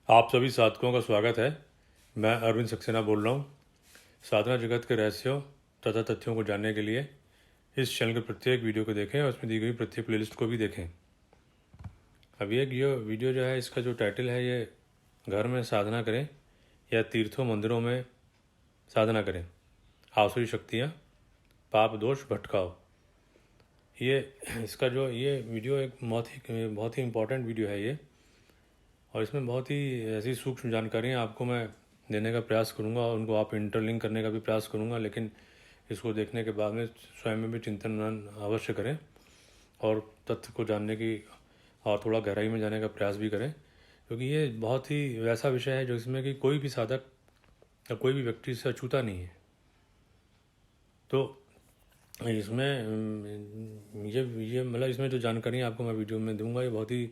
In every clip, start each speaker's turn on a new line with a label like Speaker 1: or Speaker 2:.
Speaker 1: आप सभी साधकों का स्वागत है। मैं अरविंद सक्सेना बोल रहा हूँ। साधना जगत के रहस्यों तथा तथ्यों को जानने के लिए इस चैनल के प्रत्येक वीडियो को देखें और उसमें दी गई प्रत्येक प्लेलिस्ट को भी देखें। अभी एक ये वीडियो जो है, इसका जो टाइटल है, ये घर में साधना करें या तीर्थों मंदिरों में साधना करें, आसुरी शक्तियाँ पाप दोष भटकाओ। ये इसका जो ये वीडियो एक बहुत ही इम्पोर्टेंट वीडियो है ये, और इसमें बहुत ही ऐसी सूक्ष्म जानकारियाँ आपको मैं देने का प्रयास करूँगा और उनको आप इंटरलिंक करने का भी प्रयास करूँगा। लेकिन इसको देखने के बाद में स्वयं में भी चिंतन मनन अवश्य करें और तथ्य को जानने की और थोड़ा गहराई में जाने का प्रयास भी करें, क्योंकि ये बहुत ही वैसा विषय है जो इसमें कि कोई भी साधक या कोई भी व्यक्ति इससे अछूता नहीं है। तो इसमें ये मतलब इसमें जो जानकारियाँ आपको मैं वीडियो में दूंगा, ये बहुत ही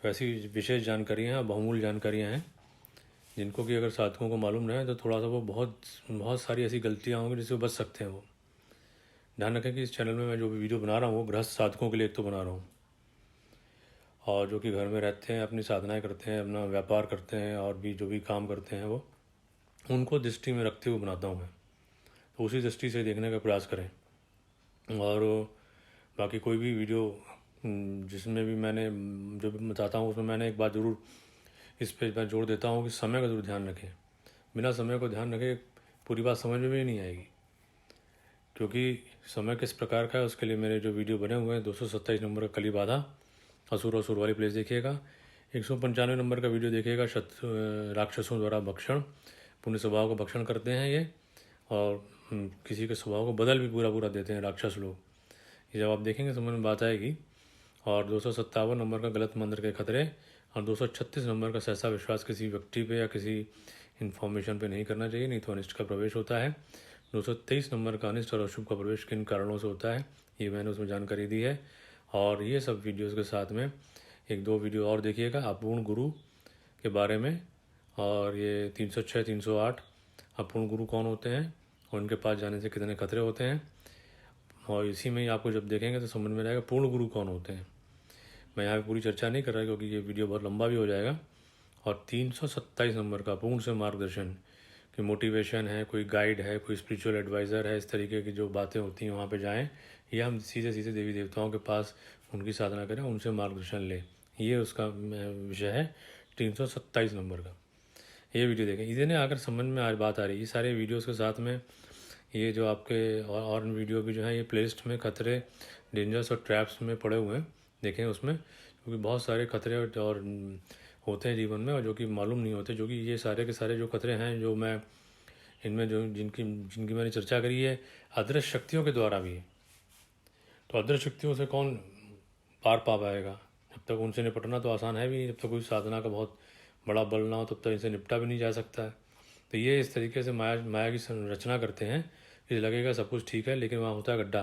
Speaker 1: वैसी विशेष जानकारियाँ हैं, बहुमूल्य जानकारियाँ हैं, जिनको कि अगर साधकों को मालूम रहे तो थोड़ा सा वो बहुत बहुत सारी ऐसी गलतियाँ होंगी जिससे वो बच सकते हैं। वो ध्यान रखें कि इस चैनल में मैं जो वीडियो बना रहा हूँ वो गृहस्थ साधकों के लिए एक तो बना रहा हूँ, और जो कि घर में रहते हैं, अपनी साधनाएं करते हैं, अपना व्यापार करते हैं और भी जो भी काम करते हैं वो उनको दृष्टि में रखते हुए बनाता हूँ मैं। तो उसी दृष्टि से देखने का प्रयास करें। और बाकी कोई भी वीडियो जिसमें भी मैंने जो भी बताता हूँ उसमें मैंने एक बात ज़रूर इस पे मैं जोर देता हूँ कि समय का ज़रूर ध्यान रखें। बिना समय को ध्यान रखे पूरी बात समझ में भी नहीं आएगी, क्योंकि समय किस प्रकार का है उसके लिए मेरे जो वीडियो बने हुए हैं 227 नंबर का कली बाधा असुर असुर वाली प्लेस देखिएगा, 195 नंबर का वीडियो देखिएगा राक्षसों द्वारा भक्षण, पुण्य स्वभाव को भक्षण करते हैं ये, और किसी के स्वभाव को बदल भी पूरा पूरा देते हैं राक्षस लोग। ये जब आप देखेंगे समझ में बात आएगी। और 257 नंबर का गलत मंत्र के खतरे, और 236 नंबर का सहसा विश्वास किसी व्यक्ति पे या किसी इन्फॉर्मेशन पे नहीं करना चाहिए, नहीं तो अनिष्ट का प्रवेश होता है। 223 नंबर का अनिष्ट और अशुभ का प्रवेश किन कारणों से होता है, ये मैंने उसमें जानकारी दी है। और ये सब वीडियोज़ के साथ में एक दो वीडियो और देखिएगा अपूर्ण गुरु के बारे में, और ये 306 308 अपूर्ण गुरु कौन होते हैं और उनके पास जाने से कितने खतरे होते हैं। और इसी में ही आपको जब देखेंगे तो समझ में आएगा पूर्ण गुरु कौन होते हैं। मैं यहाँ पे पूरी चर्चा नहीं कर रहा क्योंकि ये वीडियो बहुत लंबा भी हो जाएगा। और 327 नंबर का पूर्ण से मार्गदर्शन कि मोटिवेशन है, कोई गाइड है, कोई स्पिरिचुअल एडवाइज़र है, इस तरीके की जो बातें होती हैं वहाँ पे जाएं, या हम सीधे सीधे देवी देवताओं के पास उनकी साधना करें, उनसे मार्गदर्शन लें। ये उसका विषय है 327 नंबर का। ये वीडियो देखें, इधर ने आकर समझ में आज बात आ रही है। ये सारे वीडियोज़ के साथ में ये जो आपके और वीडियो भी जो है ये प्लेलिस्ट में खतरे, डेंजर्स और ट्रैप्स में पड़े हुए हैं, देखें उसमें, क्योंकि बहुत सारे खतरे और होते हैं जीवन में और जो कि मालूम नहीं होते, जो कि ये सारे के सारे जो खतरे हैं जो मैं इनमें जो जिनकी जिनकी मैंने चर्चा करी है अदृश्य शक्तियों के द्वारा भी है। तो अदृश्य शक्तियों से कौन पार पा पाएगा? जब तक उनसे निपटना तो आसान है भी नहीं, जब तक कोई साधना का बहुत बड़ा बल ना हो तब तक इनसे निपटा भी नहीं जा सकता है। तो ये इस तरीके से माया माया की रचना करते हैं कि लगेगा सब कुछ ठीक है, लेकिन वहाँ होता है गड्ढा,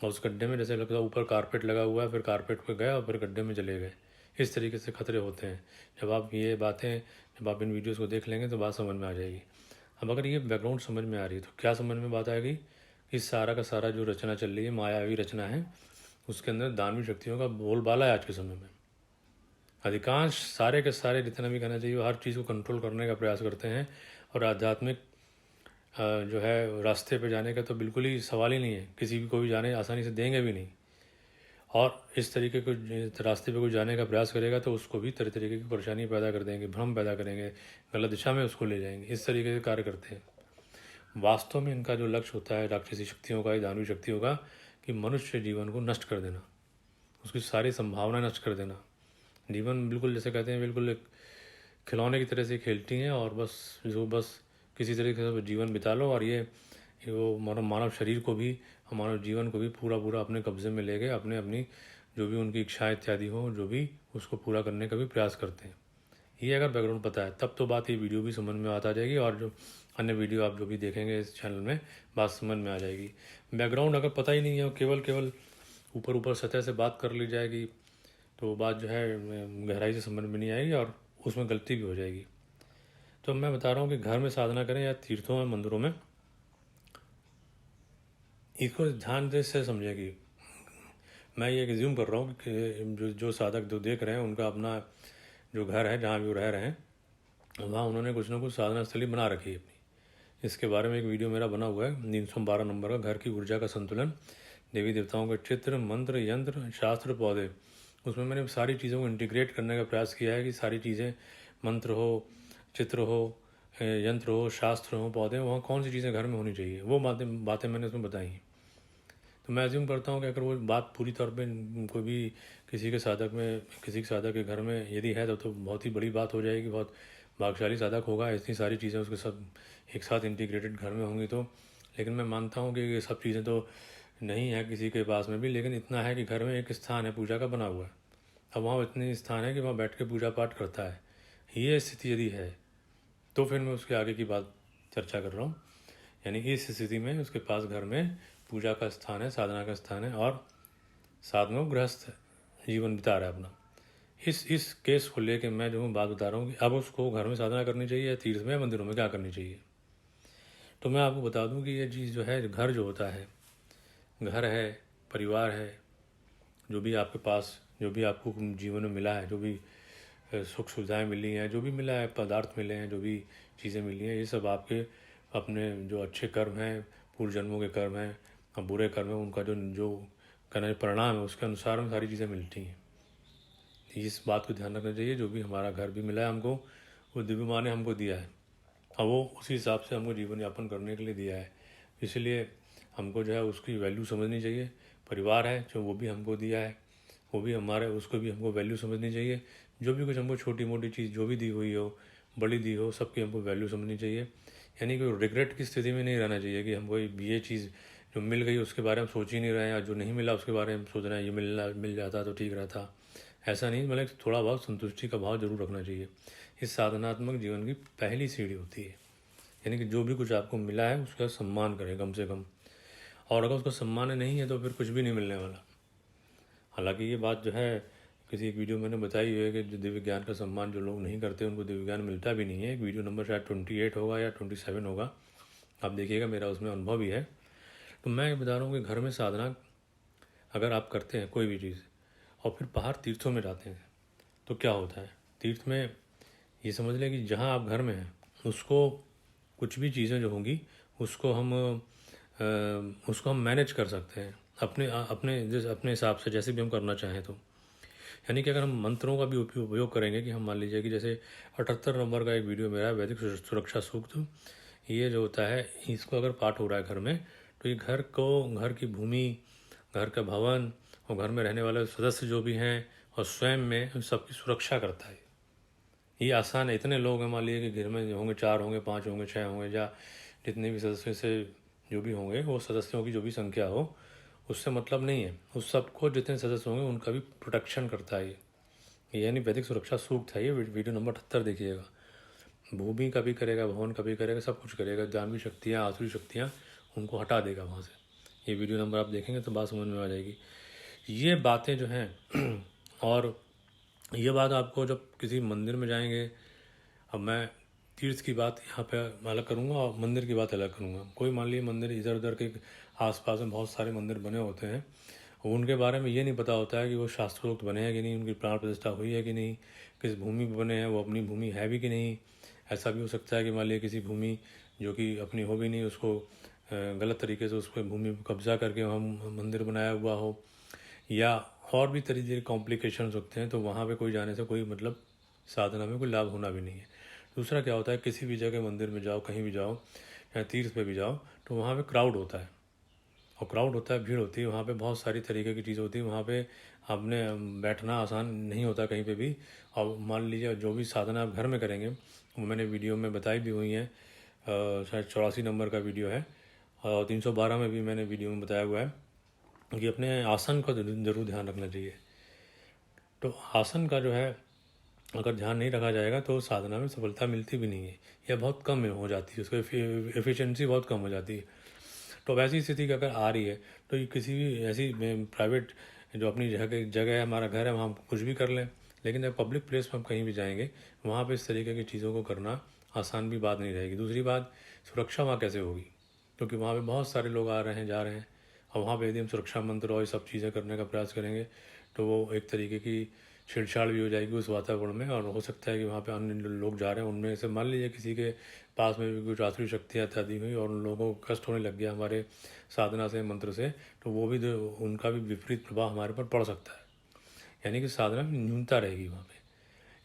Speaker 1: और उस गड्ढे में जैसे लगता है ऊपर कारपेट लगा हुआ है, फिर कारपेट पे गए और फिर गड्ढे में चले गए। इस तरीके से खतरे होते हैं। जब आप ये बातें, जब आप इन वीडियोज़ को देख लेंगे तो बात समझ में आ जाएगी। अब अगर ये बैकग्राउंड समझ में आ रही है तो क्या समझ में बात आएगी? इस सारा का सारा जो रचना चल रही है मायावी रचना है, उसके अंदर दानवी शक्तियों का बोलबाला है आज के समय में। अधिकांश सारे के सारे जितना भी कहना चाहिए हर चीज़ को कंट्रोल करने का प्रयास करते हैं, और आध्यात्मिक जो है रास्ते पे जाने का तो बिल्कुल ही सवाल ही नहीं है, किसी भी को भी जाने आसानी से देंगे भी नहीं। और इस तरीके को रास्ते पे कोई जाने का प्रयास करेगा तो उसको भी तरह तरीके की परेशानी पैदा कर देंगे, भ्रम पैदा करेंगे, गलत दिशा में उसको ले जाएंगे। इस तरीके से कार्य करते हैं। वास्तव में इनका जो लक्ष्य होता है राक्षसी शक्तियों का, दानवी शक्तियों का, कि मनुष्य जीवन को नष्ट कर देना, उसकी सारी संभावना नष्ट कर देना। जीवन बिल्कुल जैसे कहते हैं बिल्कुल एक खिलौने की तरह से खेलती हैं, और बस किसी तरीके से जीवन बिता लो, और ये वो मानव शरीर को भी, मानव जीवन को भी पूरा पूरा अपने कब्जे में ले गए, अपने अपनी जो भी उनकी इच्छाएं इत्यादि हो जो भी, उसको पूरा करने का भी प्रयास करते हैं। ये अगर बैकग्राउंड पता है तब तो बात, ये वीडियो भी समझ में आता जाएगी, और जो अन्य वीडियो आप जो भी देखेंगे इस चैनल में बात समझ में आ जाएगी। बैकग्राउंड अगर पता ही नहीं है, केवल केवल ऊपर ऊपर सतह से बात कर ली जाएगी तो बात जो है गहराई से समझ में नहीं आएगी और उसमें गलती भी हो जाएगी। तो मैं बता रहा हूँ कि घर में साधना करें या तीर्थों में, मंदिरों में, इसको ध्यान से समझेगी। मैं ये एज्यूम कर रहा हूँ कि जो जो साधक जो देख रहे हैं उनका अपना जो घर है जहाँ भी वो रह रहे हैं, वहाँ उन्होंने कुछ ना कुछ साधना स्थली बना रखी है अपनी। इसके बारे में एक वीडियो मेरा बना हुआ है 312 नंबर का, घर की ऊर्जा का संतुलन, देवी देवताओं के चित्र, मंत्र, यंत्र, शास्त्र, पौधे। उसमें मैंने सारी चीज़ों को इंटीग्रेट करने का प्रयास किया है कि सारी चीज़ें, मंत्र हो, चित्र हो, यंत्र हो, शास्त्र हो, पौधे हो, वहाँ कौन सी चीज़ें घर में होनी चाहिए, वो बातें मैंने उसमें बताई हैं। तो मैं अज्यूम करता हूँ कि अगर वो बात पूरी तौर पे कोई भी किसी के साधक के घर में यदि है तो बहुत ही बड़ी बात हो जाएगी, बहुत भाग्यशाली साधक होगा, इतनी सारी चीज़ें उसके सब एक साथ इंटीग्रेटेड घर में होंगी तो। लेकिन मैं मानता हूँ कि ये सब चीज़ें तो नहीं है किसी के पास में भी, लेकिन इतना है कि घर में एक स्थान है पूजा का बना हुआ है। अब वहाँ इतनी स्थान है कि वहाँ बैठ के पूजा पाठ करता है। ये स्थिति यदि है तो फिर मैं उसके आगे की बात चर्चा कर रहा हूँ। यानी इस स्थिति में उसके पास घर में पूजा का स्थान है, साधना का स्थान है, और साथ में वो गृहस्थ जीवन बिता रहा है अपना। इस केस को लेके मैं जो हूँ बात बता रहा हूँ कि अब उसको घर में साधना करनी चाहिए या तीर्थ में, मंदिरों में क्या करनी चाहिए। तो मैं आपको बता दूँ कि ये चीज़ जो है, घर जो होता है, घर है, परिवार है, जो भी आपके पास, जो भी आपको जीवन में मिला है, जो भी सुख सुविधाएं मिली हैं, जो भी मिला है, पदार्थ मिले हैं, जो भी चीज़ें मिली हैं, ये सब आपके अपने जो अच्छे कर्म हैं, पूर्व जन्मों के कर्म हैं, और बुरे कर्म हैं, उनका जो करने परिणाम है उसके अनुसार में सारी चीज़ें मिलती हैं। इस बात को ध्यान रखना चाहिए। जो भी हमारा घर भी मिला है हमको, वो दिव्य माँ ने हमको दिया है, और वो उसी हिसाब से हमको जीवन यापन करने के लिए दिया है। इसलिए हमको जो है उसकी वैल्यू समझनी चाहिए। परिवार है जो, वो भी हमको दिया है, वो भी हमारे, उसको भी हमको वैल्यू समझनी चाहिए। जो भी कुछ हमको छोटी मोटी चीज़ जो भी दी हुई हो, बड़ी दी हो, सबकी हमको वैल्यू समझनी चाहिए। यानी कि रिग्रेट की स्थिति में नहीं रहना चाहिए कि हमको ये चीज़ जो मिल गई उसके बारे में सोच ही नहीं रहे हैं, और जो नहीं मिला उसके बारे में सोच रहे हैं ये मिल जाता तो ठीक रहता। ऐसा नहीं, मतलब थोड़ा बहुत संतुष्टि का भाव जरूर रखना चाहिए। इस साधनात्मक जीवन की पहली सीढ़ी होती है। यानी कि जो भी कुछ आपको मिला है उसका सम्मान करें कम से कम, और अगर उसका सम्मान नहीं है तो फिर कुछ भी नहीं मिलने वाला। हालांकि ये बात जो है किसी एक वीडियो मैंने बताई है कि जो दिव्य ज्ञान का सम्मान जो लोग नहीं करते उनको दिव्य ज्ञान मिलता भी नहीं है। एक वीडियो नंबर शायद 28 होगा या 27 होगा, आप देखिएगा, मेरा उसमें अनुभव भी है। तो मैं ये बता रहा हूँ कि घर में साधना अगर आप करते हैं कोई भी चीज़, और फिर बाहर तीर्थों में जाते हैं, तो क्या होता है। तीर्थ में ये समझ लें कि जहाँ आप घर में हैं उसको कुछ भी चीज़ें जो होंगी उसको हम मैनेज कर सकते हैं अपने हिसाब से, जैसे भी हम करना चाहें तो। यानी कि अगर हम मंत्रों का भी उपयोग करेंगे, कि हम मान लीजिए कि जैसे 78 नंबर का एक वीडियो मेरा है, वैदिक सुरक्षा सूक्त, ये जो होता है इसको अगर पाठ हो रहा है घर में, तो ये घर की भूमि, घर का भवन और घर में रहने वाले सदस्य जो भी हैं और स्वयं में सबकी सुरक्षा करता है। ये आसान है। इतने लोग हैं, मान लीजिए कि घर में होंगे 4 होंगे, 5 होंगे, 6 होंगे, या जितने भी सदस्य से जो भी होंगे, वो सदस्यों की जो भी संख्या हो उससे मतलब नहीं है। उस सबको जितने सदस्य होंगे उनका भी प्रोटेक्शन करता है ये, यानी वैदिक सुरक्षा सूक्त है ये। वीडियो नंबर 78 देखिएगा। भूमि का भी करेगा, भवन का भी करेगा, सब कुछ करेगा। जानवी शक्तियाँ, आसुरी शक्तियाँ उनको हटा देगा वहाँ से। ये वीडियो नंबर आप देखेंगे तो बात समझ में आ जाएगी। ये बातें जो हैं और ये बात आपको जब किसी मंदिर में जाएंगे, अब मैं तीर्थ की बात यहाँ पे अलग करूँगा और मंदिर की बात अलग करूँगा। कोई मान लीजिए मंदिर इधर उधर के आसपास में बहुत सारे मंदिर बने होते हैं, उनके बारे में ये नहीं पता होता है कि वो शास्त्रोक्त बने हैं कि नहीं, उनकी प्राण प्रतिष्ठा हुई है कि नहीं, किस भूमि पर बने हैं, वो अपनी भूमि है भी कि नहीं। ऐसा भी हो सकता है कि मान लीजिए किसी भूमि जो कि अपनी हो भी नहीं, उसको गलत तरीके से उस पर भूमि पर कब्जा करके हम मंदिर बनाया हुआ हो, या और भी तरीके के कॉम्प्लिकेशन होते हैं। तो वहाँ पे कोई जाने से कोई मतलब साधना में कोई लाभ होना भी नहीं है। दूसरा क्या होता है, किसी भी जगह मंदिर में जाओ, कहीं भी जाओ, या तीर्थ पे भी जाओ, तो वहाँ पे क्राउड होता है, और क्राउड होता है, भीड़ होती है, वहाँ पे बहुत सारी तरीके की चीज़ होती है। वहाँ पे आपने बैठना आसान नहीं होता कहीं पे भी। और मान लीजिए जो भी साधना आप घर में करेंगे, वो मैंने वीडियो में बताई भी हुई है, शायद 84 नंबर का वीडियो है, और 312 में भी मैंने वीडियो में बताया हुआ है कि अपने आसन का जरूर ध्यान रखना चाहिए। तो आसन का जो है अगर ध्यान नहीं रखा जाएगा तो साधना में सफलता मिलती भी नहीं है, या बहुत कम हो जाती है, उसकी एफिशिएंसी बहुत कम हो जाती है। तो वैसी स्थिति अगर आ रही है तो ये किसी भी ऐसी प्राइवेट जो अपनी जगह है, हमारा घर है, वहाँ कुछ भी कर लें। लेकिन जब पब्लिक प्लेस पर हम कहीं भी जाएंगे, वहाँ पे इस तरीके की चीज़ों को करना आसान भी बात नहीं रहेगी। दूसरी बात, सुरक्षा वहाँ कैसे होगी, क्योंकि वहाँ पे बहुत सारे लोग आ रहे हैं, जा रहे हैं, और वहाँ पे यदि हम सुरक्षा मंत्र और ये सब चीज़ें करने का प्रयास करेंगे तो वो एक तरीके की छेड़छाड़ भी हो जाएगी उस वातावरण में, और हो सकता है कि वहाँ पे अन्य लोग जा रहे हैं, उनमें से मान लीजिए किसी के पास में भी कुछ आसुरी शक्तियाँ इत्यादि हुई और उन लोगों को कष्ट होने लग गया हमारे साधना से, मंत्र से, तो वो भी उनका भी विपरीत प्रभाव हमारे पर पड़ सकता है। यानी कि साधना में न्यूनता रहेगी वहाँ पे।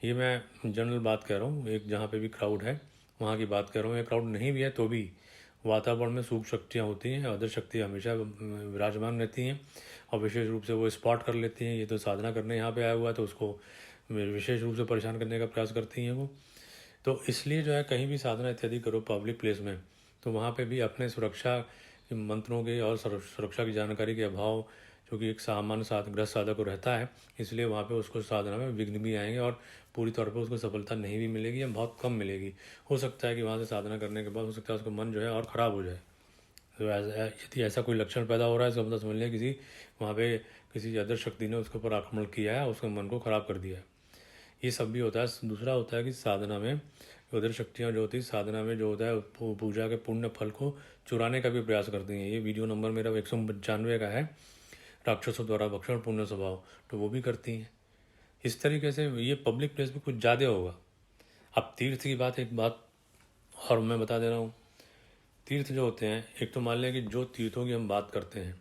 Speaker 1: ये मैं जनरल बात कह रहा हूँ, एक जहाँ पे भी क्राउड है वहाँ की बात कर रहा हूँ। या क्राउड नहीं भी है तो भी वातावरण में सूक्ष्म शक्तियाँ होती हैं, अदर शक्तियाँ हमेशा विराजमान रहती हैं और विशेष रूप से वो स्पॉट कर लेती हैं, ये तो साधना करने यहाँ पे आया हुआ है तो उसको विशेष रूप से परेशान करने का प्रयास करती हैं वो। तो इसलिए जो है कहीं भी साधना इत्यादि करो पब्लिक प्लेस में, तो वहाँ पे भी अपने सुरक्षा मंत्रों के और सुरक्षा की जानकारी के अभाव, जो कि एक सामान्य ग्रस्त साधक को रहता है, इसलिए वहाँ पे उसको साधना में विघ्न भी आएंगे और पूरी तौर पे उसको सफलता नहीं भी मिलेगी या बहुत कम मिलेगी। हो सकता है कि वहाँ से साधना करने के बाद हो सकता है उसका मन जो है और ख़राब हो जाए। तो यदि ऐसा कोई लक्षण पैदा हो रहा है तो मतलब समझ लें किसी वहाँ पे किसी अदर शक्ति ने उसके ऊपर आक्रमण किया है, उसके मन को ख़राब कर दिया है। ये सब भी होता है। दूसरा होता है कि साधना में उधर शक्तियाँ जो होती है, साधना में जो होता है पूजा के पुण्य फल को चुराने का भी प्रयास करती हैं। ये वीडियो नंबर मेरा 195 का है, राक्षसों द्वारा भक्षण पुण्य स्वभाव, तो वो भी करती हैं इस तरीके से। ये पब्लिक प्लेस में कुछ ज़्यादा होगा। अब तीर्थ की बात, एक बात और मैं बता दे रहा हूँ। तीर्थ जो होते हैं, एक तो मान लें कि जो तीर्थों की हम बात करते हैं,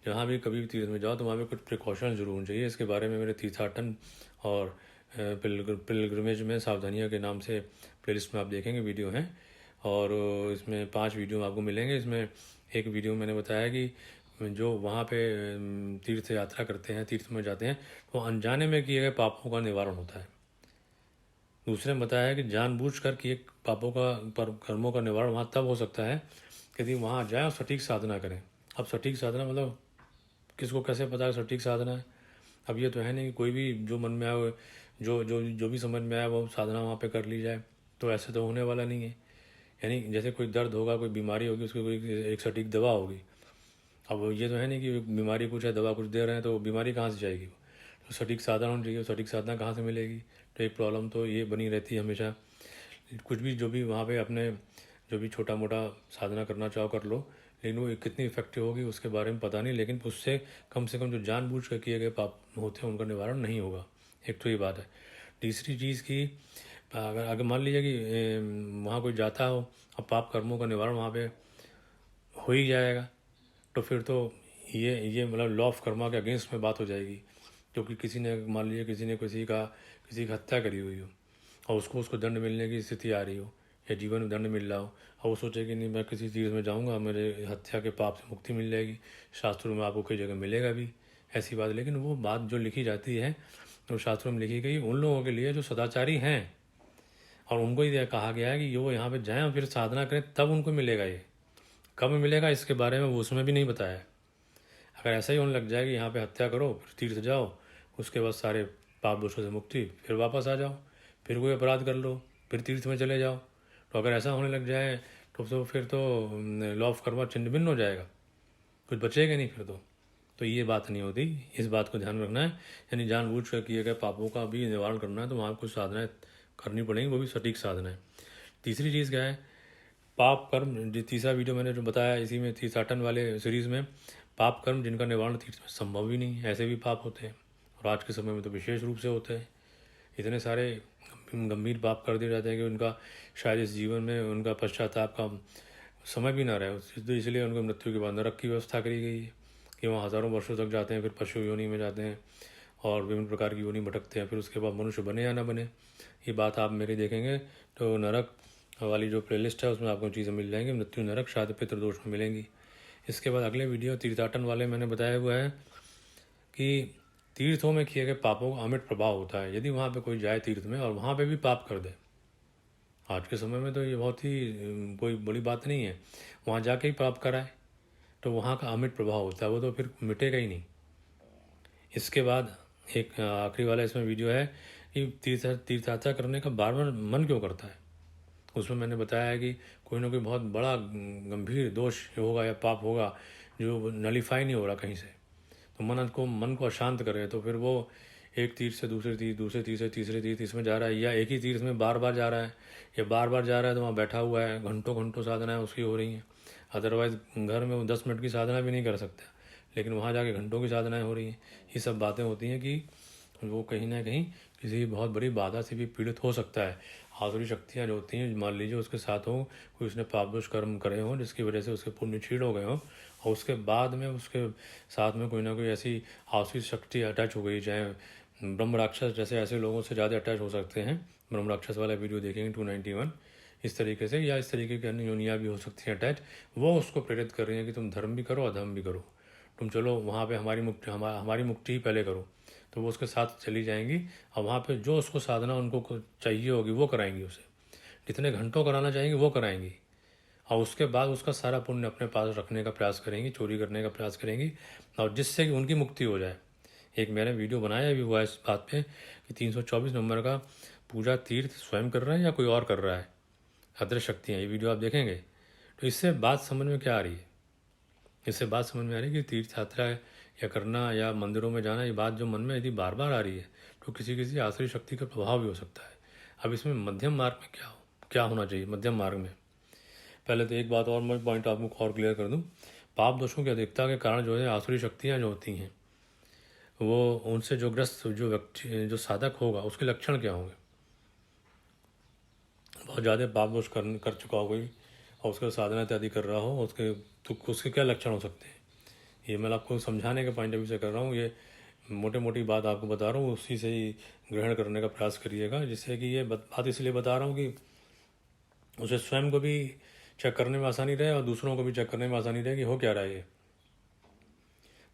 Speaker 1: जहाँ भी कभी भी तीर्थ में जाओ तो वहाँ पे कुछ प्रिकॉशन जरूर होनी चाहिए। इसके बारे में मेरे तीर्थाटन और पिलग्रिमेज में सावधानियाँ के नाम से प्लेलिस्ट में आप देखेंगे वीडियो हैं, और इसमें 5 वीडियो आपको मिलेंगे। इसमें एक वीडियो मैंने बताया कि जो वहाँ पे तीर्थ यात्रा करते हैं, तीर्थ में जाते हैं, तो अनजाने में किए गए पापों का निवारण होता है। दूसरे में बताया है कि जानबूझकर किए पापों का पर कर्मों का निवारण वहाँ तब हो सकता है यदि वहाँ जाए और सटीक साधना करें। अब सटीक साधना मतलब किसको कैसे पता है सटीक साधना है? अब ये तो है नहीं कि कोई भी जो मन में आए, जो भी समझ में आए वो साधना वहाँ पे कर ली जाए, तो ऐसे तो होने वाला नहीं है। यानी जैसे कोई दर्द होगा, कोई बीमारी होगी, उसकी कोई एक सटीक दवा होगी। अब ये तो है नहीं कि बीमारी कुछ है, दवा कुछ दे रहे हैं, तो बीमारी कहाँ से जाएगी? तो सटीक साधना होनी चाहिए। सटीक साधना कहाँ से मिलेगी? तो एक प्रॉब्लम तो ये बनी रहती है हमेशा। कुछ भी जो भी वहाँ पे अपने जो भी छोटा मोटा साधना करना चाहो कर लो, लेकिन वो कितनी इफेक्टिव होगी उसके बारे में पता नहीं। लेकिन उससे कम से कम जो जानबूझ कर किए गए पाप होते हैं उनका निवारण नहीं होगा। एक तो ये बात है। तीसरी चीज़ की, अगर मान लीजिए कि वहाँ कोई जाता हो, अब पाप कर्मों का निवारण वहाँ पे हो ही जाएगा, तो फिर तो ये मतलब लॉ ऑफ कर्मा के अगेंस्ट में बात हो जाएगी। क्योंकि किसी ने, मान लीजिए किसी ने किसी की हत्या करी हुई हो और उसको दंड मिलने की स्थिति आ रही हो या जीवन में दंड मिल रहा हो, और वो सोचे कि नहीं मैं किसी चीज़ में जाऊंगा, मेरे हत्या के पाप से मुक्ति मिल जाएगी। शास्त्रों में आपको कई जगह मिलेगा भी ऐसी बात, लेकिन वो बात जो लिखी जाती है तो शास्त्रों में लिखी गई उन लोगों के लिए जो सदाचारी हैं, और उनको ही कहा गया है कि वो यहाँ पे जाएँ और फिर साधना करें, तब उनको मिलेगा। ये कब मिलेगा इसके बारे में वो उसमें भी नहीं बताया है। अगर ऐसा ही होने लग जाए कि यहाँ पे हत्या करो फिर तीर्थ जाओ, उसके बाद सारे पाप दोषों से मुक्ति, फिर वापस आ जाओ, फिर कोई अपराध कर लो, फिर तीर्थ में चले जाओ, तो अगर ऐसा होने लग जाए तो फिर तो लॉ ऑफ कर्मा छिन्न भिन्न हो जाएगा, कुछ बचेगा नहीं फिर तो ये बात नहीं होती। इस बात को ध्यान रखना है। यानी जानबूझ कर किए गए पापों का भी निवारण करना है तो वहाँ कुछ साधनाएँ करनी पड़ेंगी, वो भी सटीक साधना है। तीसरी चीज़ क्या है? पाप कर्म। जो तीसरा वीडियो मैंने जो बताया इसी में तीर्थाटन वाले सीरीज़ में, पाप कर्म जिनका निवारण तीर्थ में संभव ही नहीं है, ऐसे भी पाप होते हैं और आज के समय में तो विशेष रूप से होते हैं। इतने सारे गंभीर पाप कर दिए जाते हैं कि उनका शायद इस जीवन में उनका पश्चाताप का समय भी ना रहे। तो इसलिए उनको मृत्यु के बाद नरक की व्यवस्था करी गई है कि वहाँ हज़ारों वर्षों तक जाते हैं, फिर पशु योनि में जाते हैं और विभिन्न प्रकार की योनि भटकते हैं, फिर उसके बाद मनुष्य बने या ना बने। ये बात आप मेरी देखेंगे तो नरक वाली जो प्लेलिस्ट है उसमें आपको चीज़ें मिल जाएंगी। मृत्यु नरक शायद पितृदोष में मिलेंगी। इसके बाद अगले वीडियो तीर्थाटन वाले मैंने बताया हुआ है कि तीर्थों में किए गए पापों का अमिट प्रभाव होता है। यदि वहाँ पे कोई जाए तीर्थ में और वहाँ पे भी पाप कर दे, आज के समय में तो ये बहुत ही कोई बड़ी बात नहीं है, वहाँ जाके ही पाप कराए तो वहाँ का अमिट प्रभाव होता है, वो तो फिर मिटेगा ही नहीं। इसके बाद एक आखिरी वाला इसमें वीडियो है कि तीर्थयात्रा करने का बार बार मन क्यों करता है। उसमें मैंने बताया है कि कोई ना कोई बहुत बड़ा गंभीर दोष होगा या पाप होगा जो नलीफाई नहीं हो रहा कहीं से, तो मन को अशांत करे, तो फिर वो एक तीर्थ से दूसरे तीर्थ, दूसरे तीर्थ से तीसरे तीर्थ इसमें जा रहा है, या एक ही तीर्थ में बार बार जा रहा है, या बार बार जा रहा है तो वहाँ बैठा हुआ है, घंटों घंटों साधना है उसकी हो रही हैं। अदरवाइज़ घर में वो 10 मिनट की साधना भी नहीं कर सकता, लेकिन वहाँ जाके घंटों की साधनाएँ हो रही हैं। ये सब बातें होती हैं कि वो कहीं ना कहीं किसी भी बहुत बड़ी बाधा से भी पीड़ित हो सकता है। आसुरी शक्तियाँ जो होती हैं, मान लीजिए उसके साथ हो कोई, उसने पाप दोष कर्म करे हों जिसकी वजह से उसके पुण्य क्षीण हो गए हों, और उसके बाद में उसके साथ में कोई ना कोई ऐसी आसुरी शक्ति अटैच हो गई, चाहे ब्रह्म राक्षस जैसे, ऐसे लोगों से ज़्यादा अटैच हो सकते हैं। ब्रह्म राक्षस वाला वीडियो देखेंगे 291, इस तरीके से, या इस तरीके की अन्य योनियाँ भी हो सकती हैं अटैच। वो उसको प्रेरित कर रही हैं कि तुम धर्म भी करो अधर्म भी करो, तुम चलो वहाँ पे हमारी मुक्ति ही पहले करो। तो वो उसके साथ चली जाएंगी और वहाँ पे जो उसको साधना उनको चाहिए होगी वो कराएंगी, उसे जितने घंटों कराना चाहेंगे वो कराएंगी, और उसके बाद उसका सारा पुण्य अपने पास रखने का प्रयास करेंगी, चोरी करने का प्रयास करेंगी, और जिससे कि उनकी मुक्ति हो जाए। एक मैंने वीडियो बनाया भी हुआ इस बात पे कि 324 नंबर का पूजा तीर्थ स्वयं कर रहे हैं या कोई और कर रहा है, अदृश्य शक्तियाँ। ये वीडियो आप देखेंगे तो इससे बात समझ में क्या आ रही है? इससे बात समझ में आ रही है कि तीर्थ यात्रा या करना या मंदिरों में जाना, ये बात जो मन में यदि बार बार आ रही है तो किसी किसी आसुरी शक्ति का प्रभाव भी हो सकता है। अब इसमें मध्यम मार्ग में क्या होना चाहिए? मध्यम मार्ग में पहले तो एक बात और मैं पॉइंट आपको और क्लियर कर दूं, पाप दोषों की अधिकता के कारण जो है आसुरी शक्तियाँ जो होती हैं, वो उनसे जो ग्रस्त जो व्यक्ति जो साधक होगा उसके लक्षण क्या होंगे? बहुत ज़्यादा पाप दोष कर चुका हो कोई और उसका साधना इत्यादि कर रहा हो, उसके क्या लक्षण हो सकते हैं? ये मैं आपको समझाने के पॉइंट ऑफ व्यू से कर रहा हूँ। ये मोटे मोटी बात आपको बता रहा हूँ, उसी से ही ग्रहण करने का प्रयास करिएगा। जिससे कि ये बात इसलिए बता रहा हूँ कि उसे स्वयं को भी चेक करने में आसानी रहे और दूसरों को भी चेक करने में आसानी रहे कि हो क्या रहा है ये।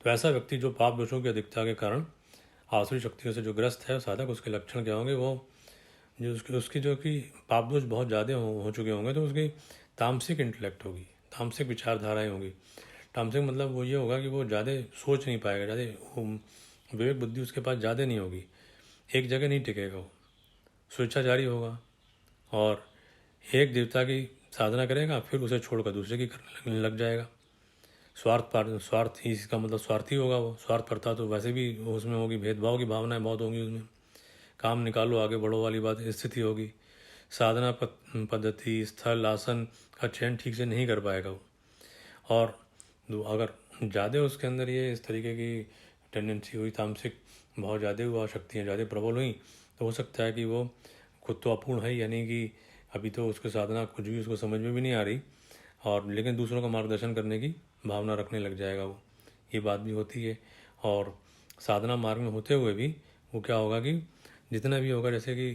Speaker 1: तो ऐसा व्यक्ति जो पाप दोषों की अधिकता के कारण आसुरी शक्तियों से जो ग्रस्त है साधक, उसके लक्षण क्या होंगे? वो जो उसकी जो कि पाप दोष बहुत ज़्यादा हो चुके होंगे तो उसकी तामसिक इंटेलेक्ट होगी, तामसिक विचारधाराएँ होंगी। तामसिक मतलब वो ये होगा कि वो ज़्यादा सोच नहीं पाएगा, ज़्यादा विवेक बुद्धि उसके पास ज़्यादा नहीं होगी, एक जगह नहीं टिकेगा, वो स्वेच्छाचारी होगा और एक देवता की साधना करेगा फिर उसे छोड़कर दूसरे की करने लग जाएगा। स्वार्थी, इसका मतलब स्वार्थी होगा। वो स्वार्थ करता तो वैसे भी उसमें होगी, भेदभाव की भावनाएं बहुत होंगी उसमें, काम निकालो आगे बढ़ो वाली बात स्थिति होगी। साधना पद्धति, स्थल, आसन का चयन ठीक से नहीं कर पाएगा वो। और अगर ज़्यादा उसके अंदर ये इस तरीके की टेंडेंसी हुई, तामसिक बहुत ज़्यादा हुआ, शक्तियाँ ज़्यादा प्रबल हुई, तो हो सकता है कि वो खुद तो अपूर्ण है, यानी कि अभी तो उसकी साधना कुछ भी उसको समझ में भी नहीं आ रही, और लेकिन दूसरों का मार्गदर्शन करने की भावना रखने लग जाएगा वो। ये बात भी होती है। और साधना मार्ग में होते हुए भी वो क्या होगा कि जितना भी होगा, जैसे कि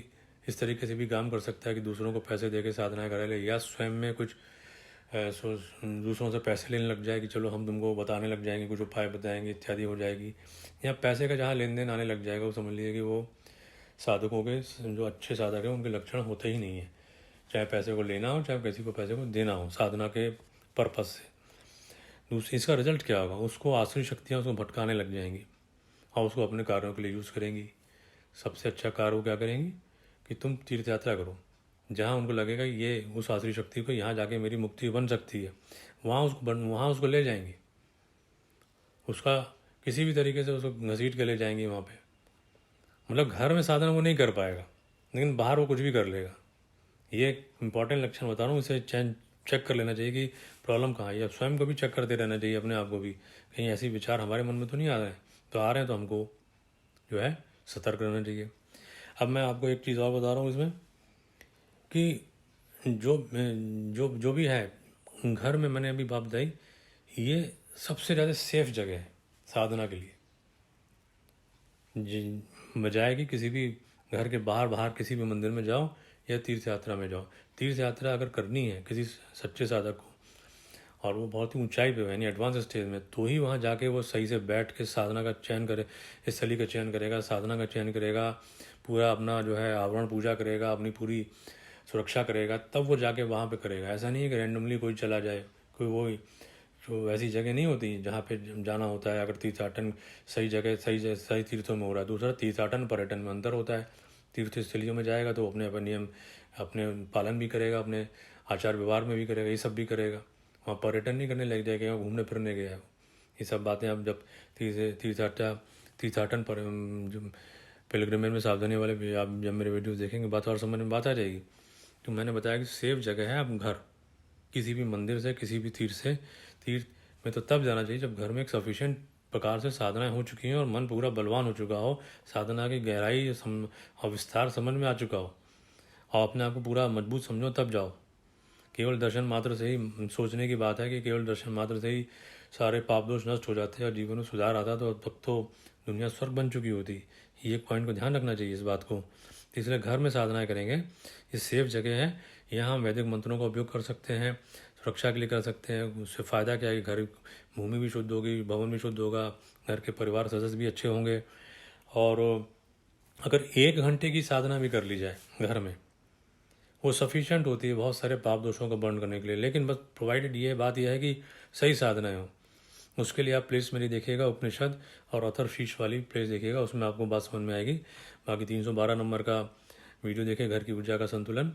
Speaker 1: इस तरीके से भी काम कर सकता है कि दूसरों को पैसे दे के साधना करा ले, या स्वयं में कुछ दूसरों से पैसे लेने लग जाए कि चलो हम तुमको बताने लग जाएंगे, कुछ उपाय बताएंगे इत्यादि हो जाएगी, या पैसे का जहाँ लेन देन आने लग जाएगा, वो समझ लीजिए कि वो साधकों के जो अच्छे साधक हैं उनके लक्षण होते ही नहीं है, चाहे पैसे को लेना हो चाहे किसी को पैसे को देना हो साधना के पर्पज़ से। दूसरी इसका रिजल्ट क्या होगा? उसको आसुरी शक्तियाँ उसको भटकाने लग जाएंगी और उसको अपने कार्यों के लिए यूज़ करेंगी। सबसे अच्छा कार्य वो क्या करेंगी कि तुम तीर्थ यात्रा करो, जहाँ उनको लगेगा ये उस आसुरी शक्ति को यहाँ जाके मेरी मुक्ति बन सकती है, वहाँ उसको ले जाएंगी, उसका किसी भी तरीके से उसको घसीट के ले जाएंगी वहाँ पे। मतलब घर में साधना वो नहीं कर पाएगा, लेकिन बाहर वो कुछ भी कर लेगा। ये एक इंपॉर्टेंट लक्षण बता रहा हूँ, इसे चेक कर लेना चाहिए कि प्रॉब्लम कहाँ है, या स्वयं को भी चेक करते रहना चाहिए अपने आप को भी, कहीं ऐसी विचार हमारे मन में तो नहीं आ रहे हैं, तो आ रहे हैं तो हमको जो है सतर्क रहना चाहिए। अब मैं आपको एक चीज़ और बता रहा हूँ इसमें कि जो भी है घर में, मैंने अभी बात बताई, ये सबसे ज़्यादा सेफ जगह है साधना के लिए, बजाय कि किसी भी घर के बाहर किसी भी मंदिर में जाओ या तीर्थ यात्रा में जाओ। तीर्थ यात्रा अगर करनी है किसी सच्चे साधक को, और वो बहुत ही ऊंचाई पे है यानी एडवांस स्टेज में, तो ही वहाँ जाके वो सही से बैठ के साधना का चयन करे, इस स्थली का चयन करेगा, साधना का चयन करेगा, पूरा अपना जो है आवरण पूजा करेगा, अपनी पूरी सुरक्षा करेगा, तब वो जाके वहाँ पे करेगा। ऐसा नहीं है कि रैंडमली कोई चला जाए, कोई वो जो ऐसी जगह नहीं होती जहाँ पे जाना होता है। अगर तीर्थाटन सही जगह सही तीर्थों में हो रहा है, दूसरा तीर्थाटन पर्यटन में अंतर होता है। तीर्थ स्थलियों में जाएगा तो अपने अपने नियम अपने पालन भी करेगा, अपने आचार व्यवहार में भी करेगा, ये सब भी करेगा। वहाँ पर्यटन नहीं करने लग जाएगा, वहाँ घूमने फिरने गया है। ये सब बातें आप जब तीर्थाटन पर जो पिलग्रिमेज में सावधानी वाले भी आप जब मेरे वीडियो देखेंगे बात और समझ में बात आ जाएगी। तो मैंने बताया कि सेफ जगह है आप घर, किसी भी मंदिर से किसी भी तीर्थ में तो तब जाना चाहिए जब घर में एक सफिशिएंट प्रकार से साधनाएं हो चुकी हैं और मन पूरा बलवान हो चुका हो, साधना की गहराई और विस्तार समझ में आ चुका हो और अपने आप को पूरा मजबूत समझो, तब जाओ। केवल दर्शन मात्र से ही सोचने की बात है कि केवल दर्शन मात्र से ही सारे पाप दोष नष्ट हो जाते हैं और जीवन में सुधार आता, तो अब तक तो दुनिया स्वर्ग बन चुकी होती। ये एक पॉइंट को ध्यान रखना चाहिए इस बात को। इसलिए घर में साधनाएं करेंगे, ये सेफ जगह है, यहाँ हम वैदिक मंत्रों का उपयोग कर सकते हैं, सुरक्षा के लिए कर सकते हैं। उससे फ़ायदा क्या है कि घर भूमि भी शुद्ध होगी, भवन भी शुद्ध होगा, घर के परिवार सदस्य भी अच्छे होंगे। और अगर 1 घंटे की साधना भी कर ली जाए घर में, वो सफिशिएंट होती है बहुत सारे पाप दोषों को बर्न करने के लिए। लेकिन बस प्रोवाइडेड ये बात यह है कि सही साधनाएं हो। उसके लिए आप प्लेस मेरी देखिएगा, उपनिषद और अथर्वशीष वाली प्लेस देखिएगा, उसमें आपको बात समझ में आएगी। बाकी 312 नंबर का वीडियो देखिए, घर की ऊर्जा का संतुलन,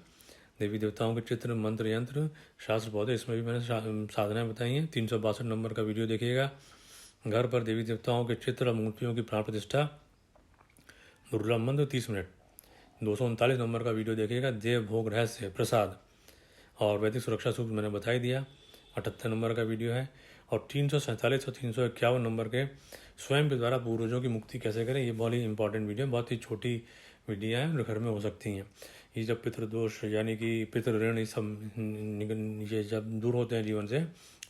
Speaker 1: देवी देवताओं के चित्र, मंत्र यंत्र, शास्त्र पौधे, इसमें भी मैंने साधनाएं बताई हैं। 362 नंबर का वीडियो देखिएगा, घर पर देवी देवताओं के चित्र और मूर्तियों की प्राण प्रतिष्ठा, दुर्लभ मंत्र 30 मिनट। 239 नंबर का वीडियो देखिएगा, देव भोग रहस्य प्रसाद और वैदिक सुरक्षा सूत्र मैंने बता ही दिया। 78 नंबर का वीडियो है। और 347 और 351 नंबर के स्वयं के द्वारा पूर्वजों की मुक्ति कैसे करें, ये बहुत ही इंपॉर्टेंट वीडियो है, बहुत ही छोटी वीडियो है, घर में हो सकती हैं। ये जब पितृदोष यानी कि पितृ ऋण ये सब ये जब दूर होते हैं जीवन से,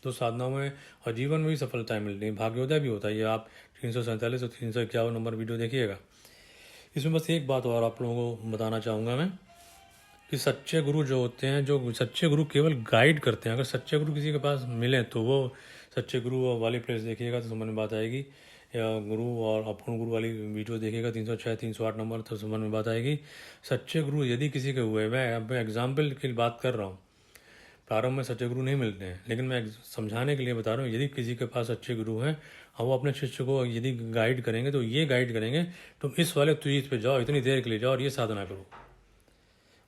Speaker 1: तो साधनाओं में और जीवन में भी सफलताएं मिलती हैं, भाग्योदय भी होता है। ये आप 347 और 351 नंबर वीडियो देखिएगा। इसमें बस एक बात और आप लोगों को बताना चाहूँगा मैं कि सच्चे गुरु जो होते हैं, जो सच्चे गुरु केवल गाइड करते हैं। अगर सच्चे गुरु किसी के पास मिले तो वो सच्चे गुरु वाली प्लेस देखिएगा तो समझ में बात आएगी, या गुरु और अपूर्ण गुरु वाली वीडियो देखिएगा 306 308 नंबर, तो समझ में बात आएगी। सच्चे गुरु यदि किसी के हुए, मैं अब एग्जाम्पल की बात कर रहा हूँ, प्रारंभ में सच्चे गुरु नहीं मिलते हैं, लेकिन मैं समझाने के लिए बता रहा हूँ, यदि किसी के पास अच्छे गुरु हैं और वो अपने शिष्य को यदि गाइड करेंगे तो ये गाइड करेंगे, तुम इस वाले चीज़ पे जाओ, इतनी देर के लिए जाओ और ये साधना करो।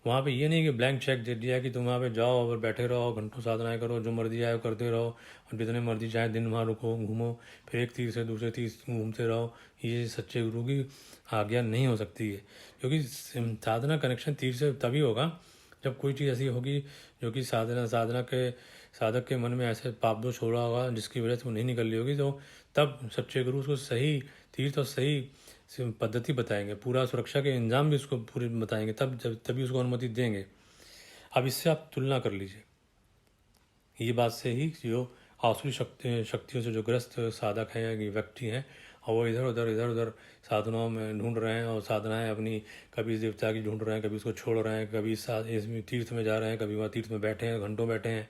Speaker 1: वहाँ पे ये नहीं कि ब्लैंक चेक दे दिया कि तुम वहाँ पे जाओ और बैठे रहो, घंटों साधनाएं करो, जो मर्जी आए करते रहो और जितने मर्जी चाहे दिन वहाँ रुको, घूमो, फिर एक तीर से दूसरे तीर घूमते रहो। ये सच्चे गुरु की आज्ञा नहीं हो सकती है, क्योंकि साधना कनेक्शन तीर से तभी होगा जब कोई चीज़ ऐसी होगी जो कि साधना के साधक के मन में ऐसे पाप दोष हो रहा होगा जिसकी वजह से वो नहीं निकल रही होगी, तो तब सच्चे गुरु उसको सही तीर्थ और सही पद्धति बताएंगे, पूरा सुरक्षा के इंतजाम भी उसको पूरे बताएंगे, तभी उसको अनुमति देंगे। अब इससे आप तुलना कर लीजिए, ये बात से ही जो आसुरी शक्तियों से जो ग्रस्त साधक हैं या व्यक्ति हैं और वो इधर उधर साधनाओं में ढूंढ रहे हैं और साधनाएं अपनी कभी इस देवता की ढूंढ रहे हैं, कभी उसको छोड़ रहे हैं, कभी इस तीर्थ में जा रहे हैं, कभी वहाँ तीर्थ में बैठे हैं, घंटों बैठे हैं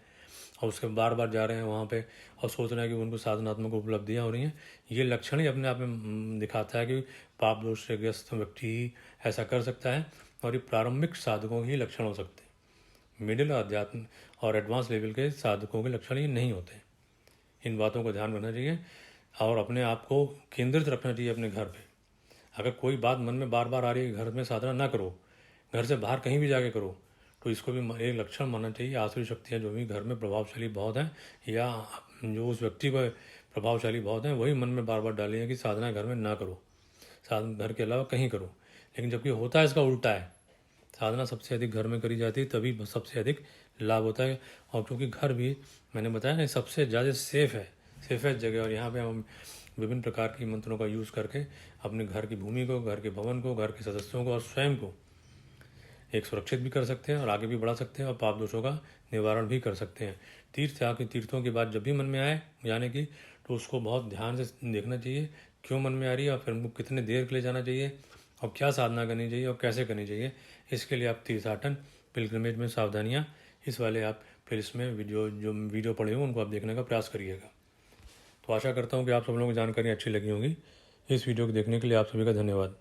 Speaker 1: और उसके बार बार जा रहे हैं वहाँ पे और सोच रहे हैं कि उनको साधनात्मक उपलब्धियाँ हो रही हैं। ये लक्षण ही अपने आप में दिखाता है कि पाप दोष से ग्रस्त व्यक्ति ही ऐसा कर सकता है और ये प्रारंभिक साधकों के ही लक्षण हो सकते हैं। मिडिल अध्यात्म और एडवांस लेवल के साधकों के लक्षण ये नहीं होते। इन बातों को ध्यान रखना चाहिए और अपने आप को केंद्रित रखना चाहिए अपने घर पे। अगर कोई बात मन में बार बार आ रही है, घर में साधना ना करो, घर से बाहर कहीं भी जाके करो, तो इसको भी एक लक्षण मानना चाहिए। आसुरी शक्तियाँ जो भी घर में प्रभावशाली बहुत हैं या जो उस व्यक्ति को प्रभावशाली बहुत हैं, वही मन में बार बार डाली है कि साधना घर में ना करो, साधना घर के अलावा कहीं करो। लेकिन जबकि होता है इसका उल्टा है, साधना सबसे अधिक घर में करी जाती है, तभी सबसे अधिक लाभ होता है। और क्योंकि घर भी मैंने बताया ना सबसे ज़्यादा सेफेस्ट जगह, और यहाँ पे हम विभिन्न प्रकार की मंत्रों का यूज़ करके अपने घर की भूमि को, घर के भवन को, घर के सदस्यों को और स्वयं को एक सुरक्षित भी कर सकते हैं और आगे भी बढ़ा सकते हैं और पाप दोषों का निवारण भी कर सकते हैं। तीर्थों की बात जब भी मन में आए जाने की, तो उसको बहुत ध्यान से देखना चाहिए क्यों मन में आ रही है और फिर हमको कितने देर के लिए जाना चाहिए और क्या साधना करनी चाहिए और कैसे करनी चाहिए। इसके लिए आप तीर्थाटन पिलग्रिमेज में सावधानियाँ इस वाले आप फिर इसमें वीडियो पढ़े हो उनको आप देखने का प्रयास करिएगा। तो आशा करता हूँ कि आप सब लोगों को जानकारी अच्छी लगी होगी। इस वीडियो को देखने के लिए आप सभी का धन्यवाद।